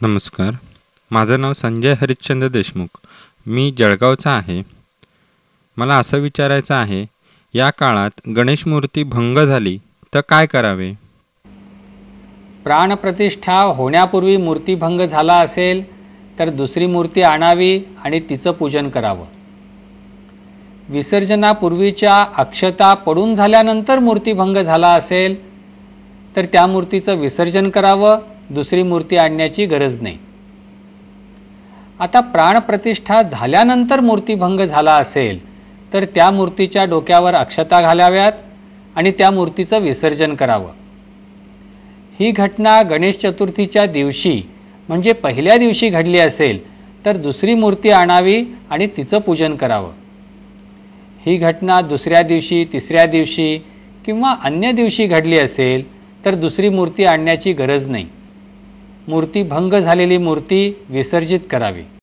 नमस्कार. माझं नाव संजय हरिश्चंद्र देशमुख. मी जळगावचा आहे. मला असं विचारायचं आहे, या काळात गणेश मूर्ती भंग झाली तर काय करावे? प्राणप्रतिष्ठा होण्यापूर्वी मूर्तीभंग झाला असेल तर दुसरी मूर्ती आणावी आणि तिचं पूजन करावं. विसर्जनापूर्वीच्या अक्षता पडून झाल्यानंतर मूर्तीभंग झाला असेल तर त्या मूर्तीचं विसर्जन करावं, दुसरी मूर्ती आणण्याची गरज नाही. आता प्राणप्रतिष्ठा झाल्यानंतर मूर्तीभंग झाला असेल तर त्या मूर्तीच्या डोक्यावर अक्षता घालाव्यात आणि त्या मूर्तीचं विसर्जन करावं. ही घटना गणेश चतुर्थीच्या दिवशी म्हणजे पहिल्या दिवशी घडली असेल तर दुसरी मूर्ती आणावी आणि तिचं पूजन करावं. ही घटना दुसऱ्या दिवशी, तिसऱ्या दिवशी किंवा अन्य दिवशी घडली असेल तर दुसरी मूर्ती आणण्याची गरज नाही. मूर्तीभंग झालेली मूर्ती विसर्जित करावी.